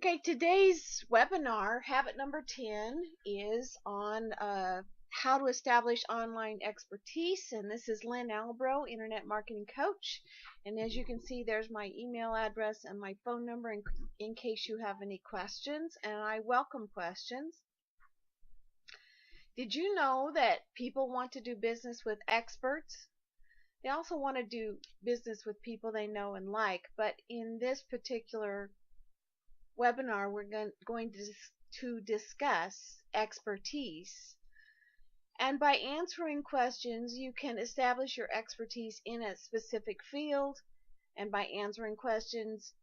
Okay, today's webinar, habit number 10, is on how to establish online expertise. And this is Lynn Albro, Internet Marketing Coach. And as you can see, there's my email address and my phone number in case you have any questions. And I welcome questions. Did you know that people want to do business with experts? They also want to do business with people they know and like. But in this particular webinar, we're going to discuss expertise. And by answering questions, you can establish your expertise in a specific field. And by answering questions,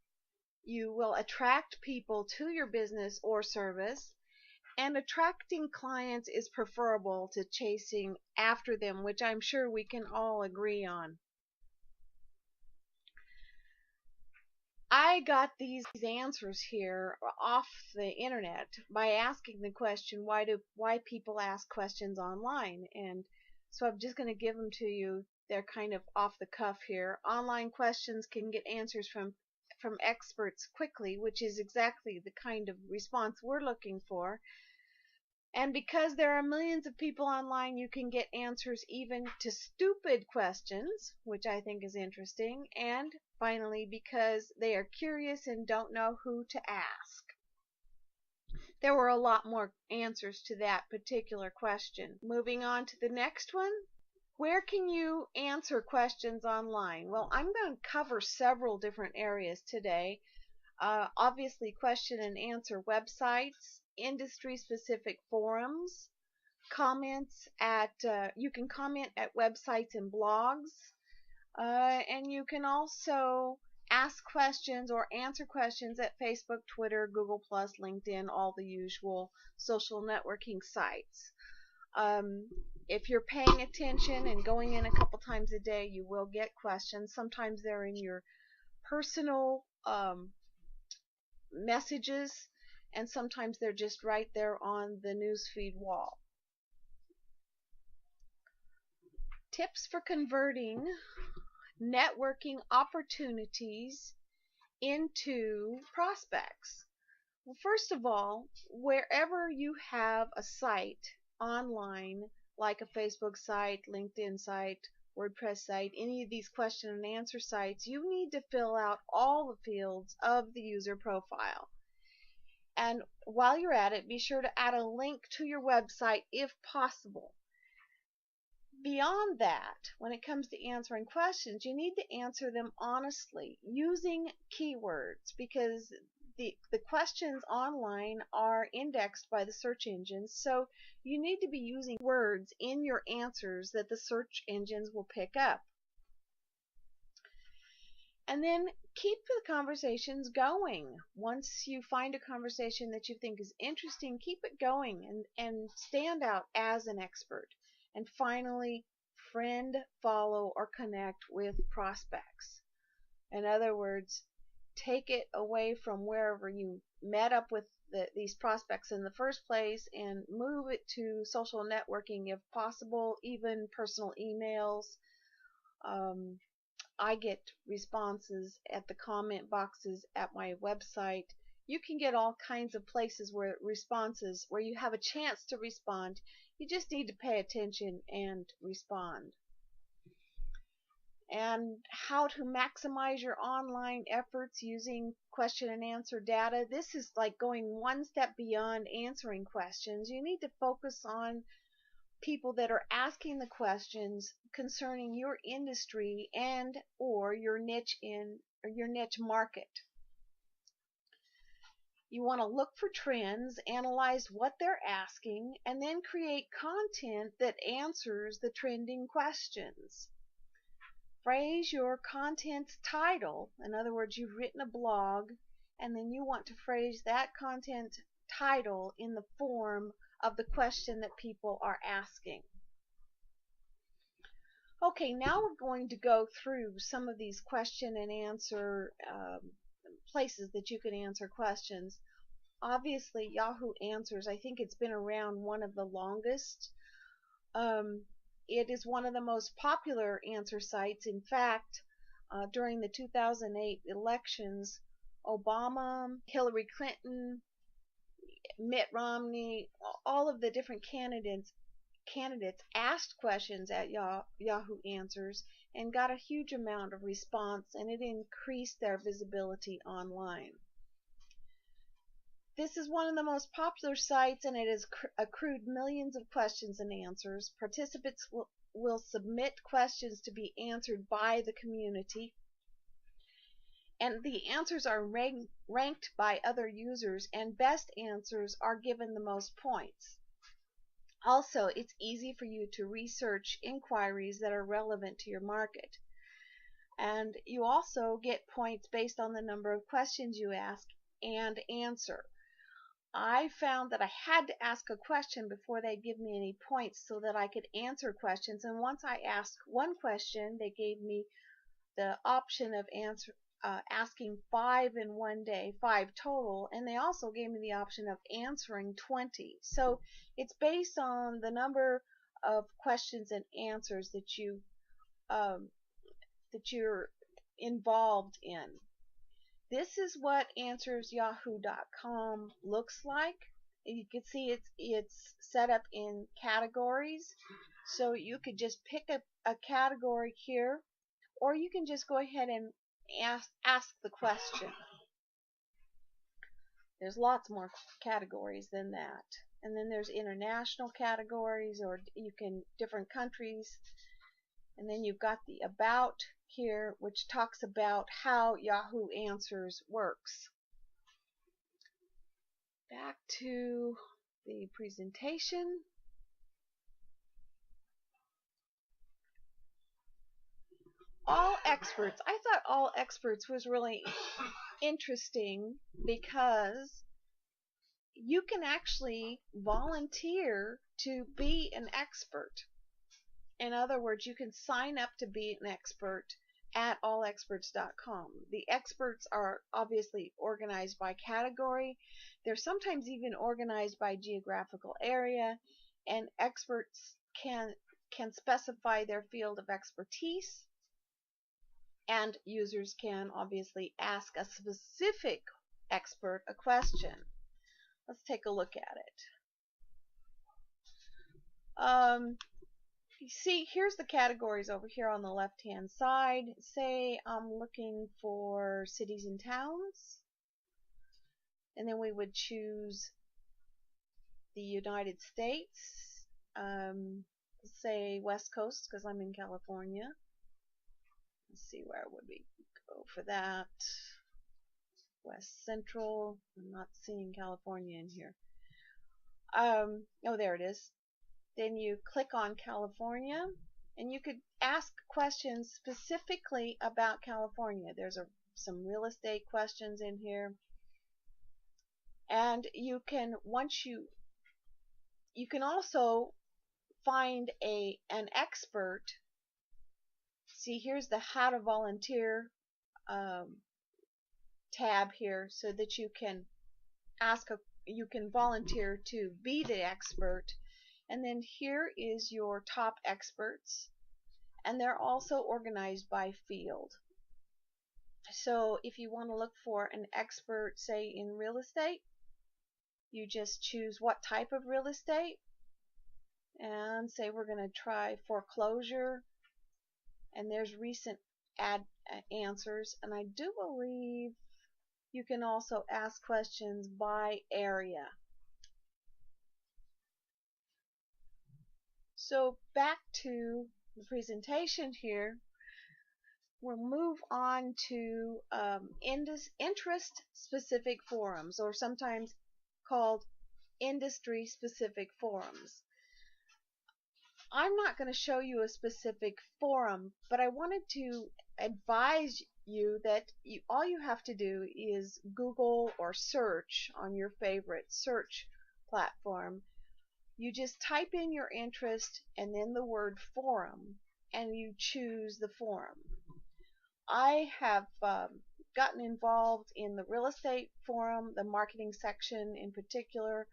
you will attract people to your business or service. And attracting clients is preferable to chasing after them, which I'm sure we can all agree on. I got these answers here off the internet by asking the question, why people ask questions online. And so I'm just going to give them to you. They're kind of off the cuff here. Online questions can get answers from experts quickly, which is exactly the kind of response we're looking for. And because there are millions of people online, you can get answers even to stupid questions, which I think is interesting. And finally, because they are curious and don't know who to ask. There were a lot more answers to that particular question. Moving on to the next one. Where can you answer questions online? Well, I'm going to cover several different areas today. Obviously, question and answer websites, industry-specific forums, comments at you can comment at websites and blogs, and you can also ask questions or answer questions at Facebook, Twitter, Google+, LinkedIn, all the usual social networking sites. If you're paying attention and going in a couple times a day, you will get questions. Sometimes they're in your personal messages, and sometimes they're just right there on the newsfeed wall. Tips for converting networking opportunities into prospects. Well, first of all, wherever you have a site online, like a Facebook site, LinkedIn site, WordPress site, any of these question and answer sites, you need to fill out all the fields of the user profile. And while you're at it, be sure to add a link to your website if possible. Beyond that, when it comes to answering questions, you need to answer them honestly using keywords, because the questions online are indexed by the search engines, so you need to be using words in your answers that the search engines will pick up. And then keep the conversations going. Once you find a conversation that you think is interesting, keep it going and stand out as an expert. And finally, friend, follow, or connect with prospects. In other words, take it away from wherever you met up with these prospects in the first place and move it to social networking if possible, even personal emails. I get responses at the comment boxes at my website. You can get all kinds of places where you have a chance to respond. You just need to pay attention and respond. And how to maximize your online efforts using question and answer data. This is like going one step beyond answering questions. You need to focus on people that are asking the questions concerning your industry and or your niche market. You want to look for trends, analyze what they're asking, and then create content that answers the trending questions. Phrase your content's title. In other words, you've written a blog, and then you want to phrase that content title in the form of the question that people are asking. Okay, now we're going to go through some of these question and answer places that you can answer questions. Obviously, Yahoo Answers, I think it's been around one of the longest. It is one of the most popular answer sites. In fact, during the 2008 elections, Obama, Hillary Clinton, Mitt Romney, all of the different candidates asked questions at Yahoo Answers and got a huge amount of response, and it increased their visibility online. This is one of the most popular sites, and it has accrued millions of questions and answers. Participants will submit questions to be answered by the community, and the answers are ranked by other users, and best answers are given the most points. Also, it's easy for you to research inquiries that are relevant to your market. And you also get points based on the number of questions you ask and answer. I found that I had to ask a question before they'd give me any points so that I could answer questions. And once I asked one question, they gave me the option of asking 5 in one day, 5 total, and they also gave me the option of answering 20. So it's based on the number of questions and answers that you're involved in. This is what AnswersYahoo.com looks like. You can see it's set up in categories, so you could just pick a category here, or you can just go ahead and ask the question. There's lots more categories than that. And then there's international categories, or you can different countries. And then you've got the about here, which talks about how Yahoo Answers works. Back to the presentation. All experts. I thought all experts was really interesting because you can actually volunteer to be an expert. In other words, you can sign up to be an expert at allexperts.com. The experts are obviously organized by category. They're sometimes even organized by geographical area, and experts can specify their field of expertise, and users can obviously ask a specific expert a question. Let's take a look at it. You see, here's the categories over here on the left hand side. Say I'm looking for cities and towns, and then we would choose the United States, say West Coast because I'm in California. Let's see, where would we go for that? West Central. I'm not seeing California in here. Oh, there it is. Then you click on California, and you could ask questions specifically about California. There's some real estate questions in here, and you can you can also find an expert. See, here's the How to Volunteer tab here, so that you can you can volunteer to be the expert. And then here is your top experts, and they're also organized by field. So if you want to look for an expert, say in real estate, you just choose what type of real estate, and say we're going to try foreclosure, and there's recent answers, and I do believe you can also ask questions by area. So back to the presentation here, we'll move on to interest-specific forums, or sometimes called industry-specific forums. I'm not going to show you a specific forum, but I wanted to advise you that all you have to do is Google or search on your favorite search platform. You just type in your interest and then the word forum, and you choose the forum. I have gotten involved in the real estate forum, the marketing section in particular.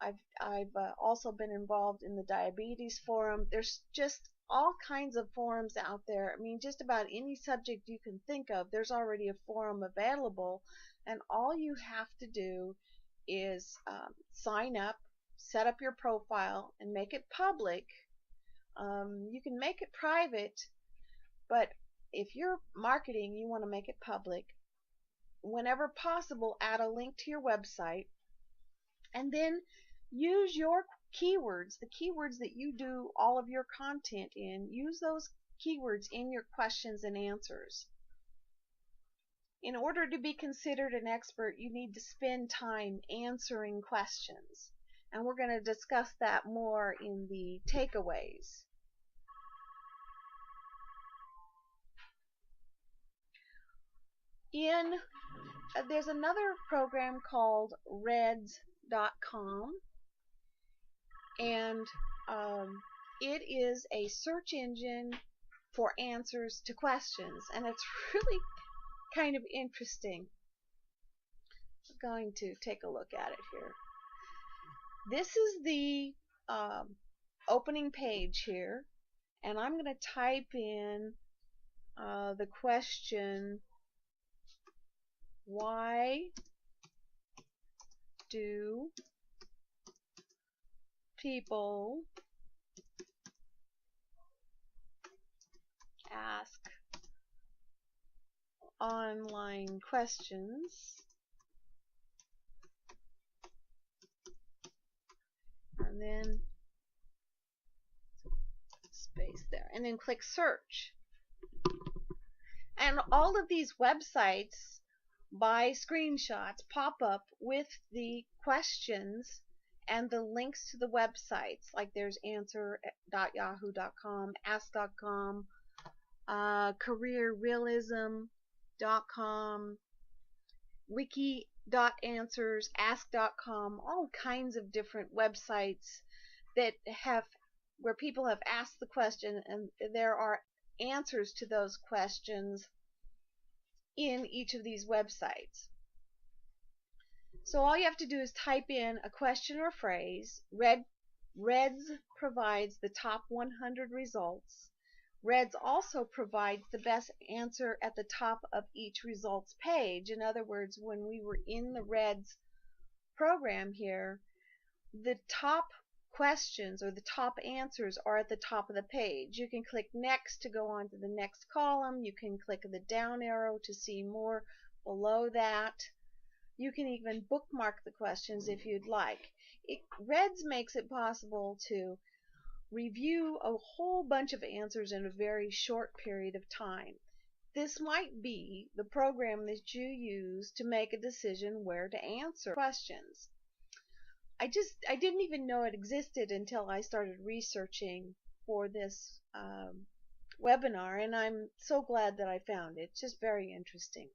I've also been involved in the diabetes forum. There's just all kinds of forums out there. I mean, just about any subject you can think of, there's already a forum available, and all you have to do is sign up, set up your profile, and make it public. You can make it private, but if you're marketing, you want to make it public. Whenever possible, add a link to your website, and then use your keywords, the keywords that you do all of your content in. Use those keywords in your questions and answers. In order to be considered an expert, you need to spend time answering questions, and we're going to discuss that more in the takeaways. There's another program called Reds.com, and it is a search engine for answers to questions, and it's really kind of interesting. I'm going to take a look at it here. This is the opening page here, and I'm going to type in the question, why do people ask online questions? And then space there, and then click search. And all of these websites by screenshots pop up with the questions and the links to the websites. Like there's answer.yahoo.com, ask.com, careerrealism.com, wiki.answers, ask.com, all kinds of different websites that have where people have asked the question, and there are answers to those questions in each of these websites. So all you have to do is type in a question or phrase. Reds provides the top 100 results. Reds also provides the best answer at the top of each results page. In other words, when we were in the Reds program here, the top questions or the top answers are at the top of the page. You can click next to go on to the next column. You can click the down arrow to see more below that. You can even bookmark the questions if you'd like. Reds makes it possible to review a whole bunch of answers in a very short period of time. This might be the program that you use to make a decision where to answer questions. I didn't even know it existed until I started researching for this webinar, and I'm so glad that I found it. It's just very interesting.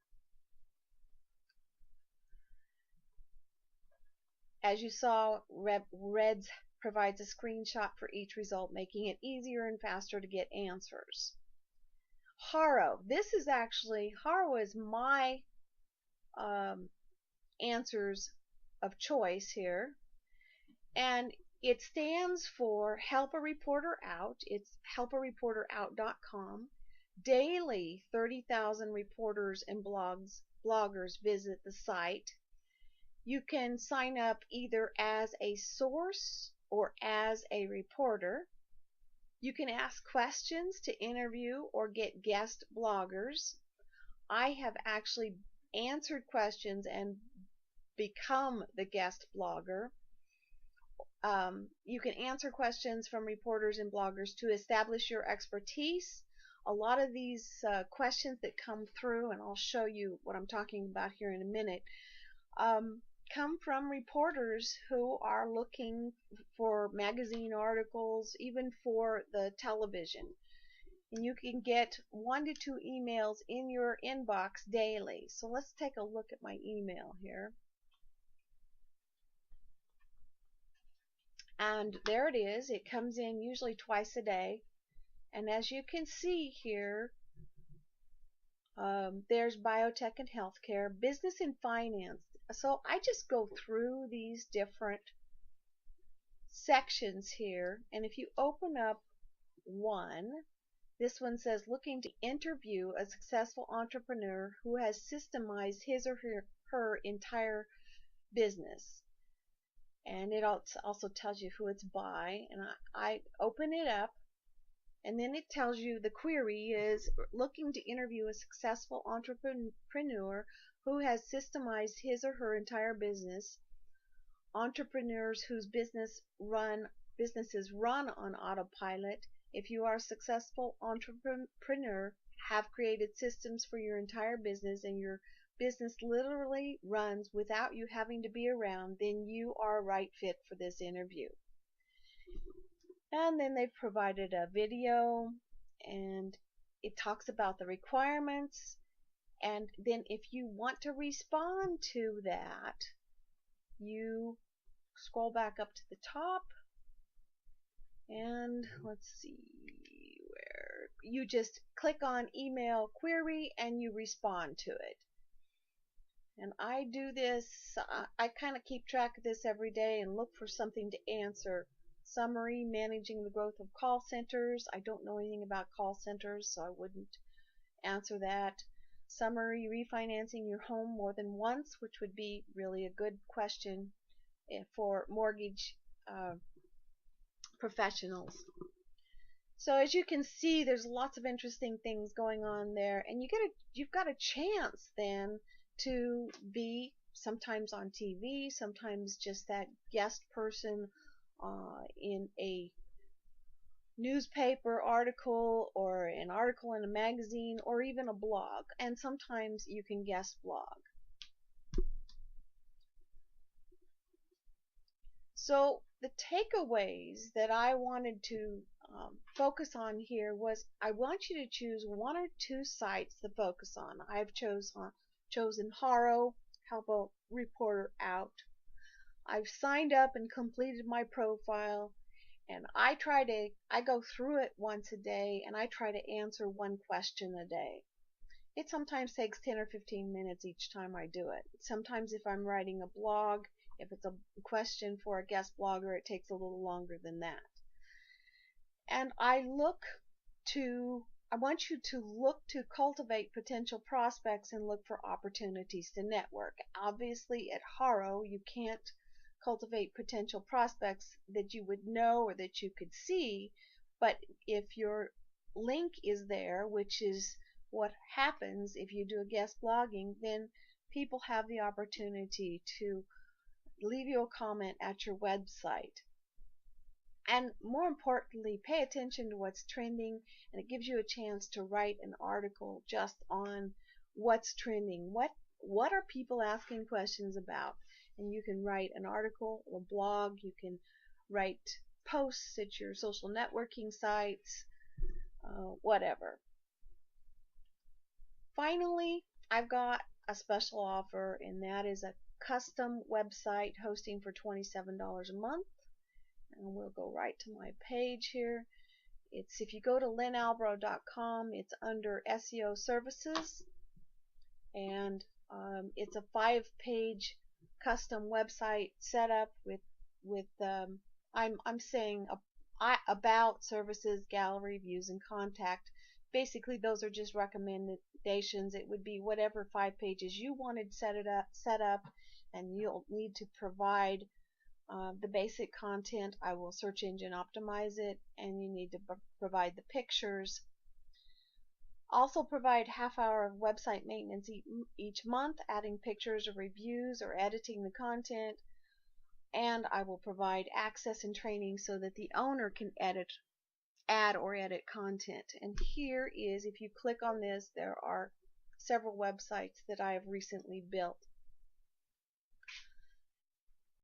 As you saw, Reds provides a screenshot for each result, making it easier and faster to get answers. Haro. Haro is my answers of choice here. And it stands for Help a Reporter Out. It's helpareporterout.com. Daily, 30,000 reporters and bloggers visit the site. You can sign up either as a source or as a reporter. You can ask questions to interview or get guest bloggers. I have actually answered questions and become the guest blogger. You can answer questions from reporters and bloggers to establish your expertise. A lot of these questions that come through, and I'll show you what I'm talking about here in a minute, come from reporters who are looking for magazine articles, even for the television. And you can get 1 to 2 emails in your inbox daily. So let's take a look at my email here. And there it is. It comes in usually twice a day. And as you can see here, there's biotech and healthcare, business and finance. So I just go through these different sections here. And if you open up 1. This one says looking to interview a successful entrepreneur who has systemized his or her entire business. And it also tells you who it's by. And I open it up, and then it tells you the query is looking to interview a successful entrepreneur who has systemized his or her entire business. Entrepreneurs whose businesses run on autopilot. If you are a successful entrepreneur, have created systems for your entire business, and your business literally runs without you having to be around, then you are a right fit for this interview. And then they've provided a video, and it talks about the requirements. And then if you want to respond to that, you scroll back up to the top, and let's see where you just click on email query and you respond to it. And I do this, I kind of keep track of this every day and look for something to answer. Summary, managing the growth of call centers. I don't know anything about call centers, so I wouldn't answer that. Summary, refinancing your home more than once, which would be really a good question for mortgage professionals. So as you can see, there's lots of interesting things going on there, and you've got a chance then to be sometimes on TV, sometimes just that guest person in a newspaper article or an article in a magazine or even a blog, and sometimes you can guest blog. So the takeaways that I wanted to focus on here was I want you to choose one or two sites to focus on. I've chosen Haro, Help a Reporter Out. I've signed up and completed my profile, and I go through it once a day, and I try to answer one question a day. It sometimes takes 10 or 15 minutes each time I do it. Sometimes if I'm writing a blog, if it's a question for a guest blogger, it takes a little longer than that. And I want you to look to cultivate potential prospects and look for opportunities to network. Obviously at Haro you can't cultivate potential prospects that you would know or that you could see, but if your link is there, which is what happens if you do a guest blogging, then people have the opportunity to leave you a comment at your website. And more importantly, pay attention to what's trending, and it gives you a chance to write an article just on what's trending. What are people asking questions about? And you can write an article, a blog, you can write posts at your social networking sites, whatever. Finally, I've got a special offer, and that is a custom website hosting for $27 a month. And we'll go right to my page here. If you go to lynalbro.com, it's under SEO services, and it's a 5-page custom website setup with I'm saying about, services, gallery, views, and contact. Basically, those are just recommendations. It would be whatever 5 pages you wanted set up, and you'll need to provide the basic content. I will search engine optimize it, and you need to provide the pictures. Also provide half-hour of website maintenance each month, adding pictures or reviews or editing the content. And I will provide access and training so that the owner can add or edit content. And here is, if you click on this, there are several websites that I have recently built.